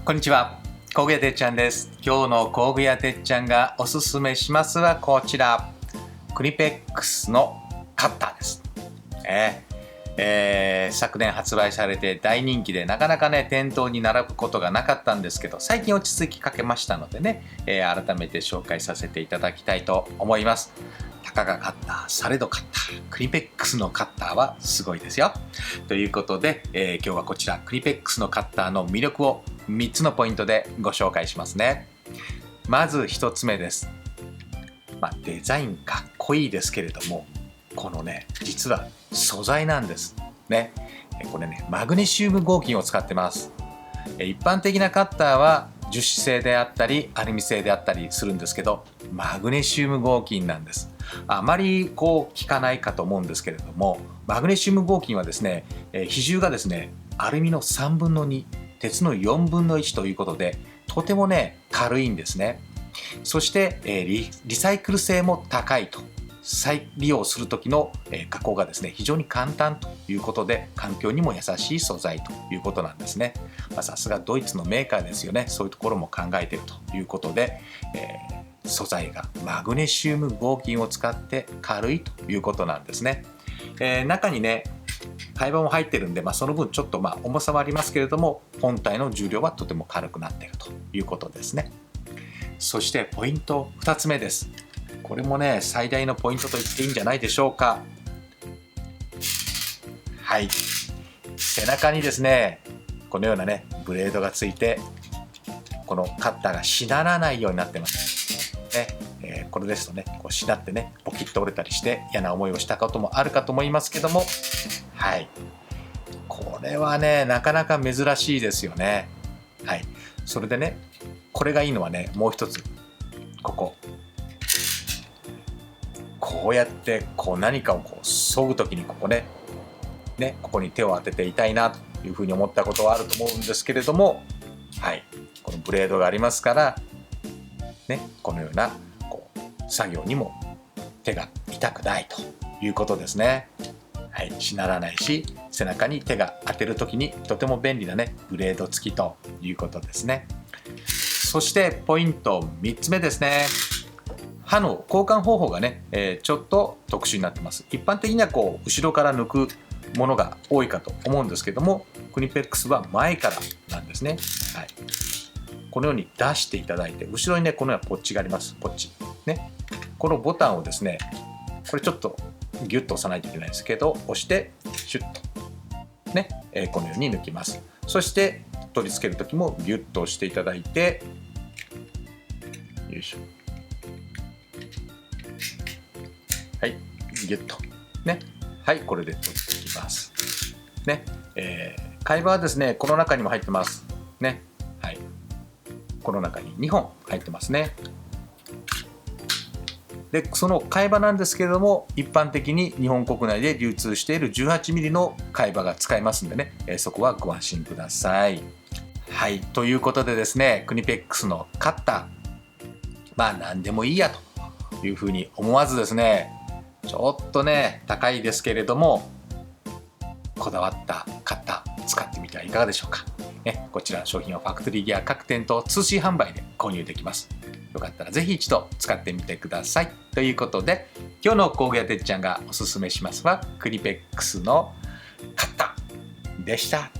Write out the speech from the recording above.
こんにちは、工具屋てっちゃんです。今日の工具屋てっちゃんがおすすめしますはこちら、クニペックスのカッターです。昨年発売されて大人気でなかなかね店頭に並ぶことがなかったんですけど、最近落ち着きかけましたのでね、改めて紹介させていただきたいと思います。たかがカッター、されどカッター、クニペックスのカッターはすごいですよ。ということで、今日はこちらクニペックスのカッターの魅力を3つのポイントでご紹介しますね。まず1つ目です。デザインかっこいいですけれども、このね実は素材なんですね。これねマグネシウム合金を使ってます。一般的なカッターは樹脂製であったりアルミ製であったりするんですけど、マグネシウム合金なんです。あまり効かないかと思うんですけれども、マグネシウム合金はですね、比重がですねアルミの3分の2、鉄の4分の1ということで、とてもね軽いんですね。そしてリサイクル性も高いと。再利用する時の加工がですね非常に簡単ということで、環境にも優しい素材ということなんですね。さすがドイツのメーカーですよね。そういうところも考えているということで、素材がマグネシウム合金を使って軽いということなんですね。中にね貝板も入ってるんで、その分ちょっと重さはありますけれども、本体の重量はとても軽くなっているということですね。そしてポイント2つ目です。これもね最大のポイントと言っていいんじゃないでしょうか。はい、背中にですねこのようなねブレードがついて、このカッターがしならないようになってますね。これですとねこうしなってねポキッと折れたりして嫌な思いをしたこともあるかと思いますけども、はい、これはねなかなか珍しいですよね。はい、それでねこれがいいのはね、もう一つこうやって何かを削ぐときにこここに手を当てていたいなというふうに思ったことはあると思うんですけれども、はい、このブレードがありますから、このような作業にも手が痛くないということですね。はい、しならないし、背中に手が当てるときにとても便利なブレード付きということですね。そしてポイント3つ目ですね。刃の交換方法がちょっと特殊になってます。一般的には後ろから抜くものが多いかと思うんですけども、クニペックスは前からなんですね。はい、このように出していただいて、後ろにこのようなポッチがあります。ポッチこのボタンをですね、これちょっとギュッと押さないといけないですけど、押してシュッとこのように抜きます。そして取り付ける時もギュッと押していただいて、よいしょ、はい、ギュッとはい、これで取っていきます貝刃はですねこの中にも入ってますはい、この中に2本入ってますね。でその貝刃なんですけれども、一般的に日本国内で流通している 18mm の貝刃が使えますんでね、そこはご安心ください。はい、ということでですね、クニペックスのカッター、何でもいいやというふうに思わずですね、ちょっと高いですけれどもこだわったカッター使ってみてはいかがでしょうか。こちらの商品はファクトリーギア各店と通信販売で購入できます。よかったらぜひ一度使ってみてください。ということで、今日の工具屋てっちゃんがおすすめしますはクニペックスのカッターでした。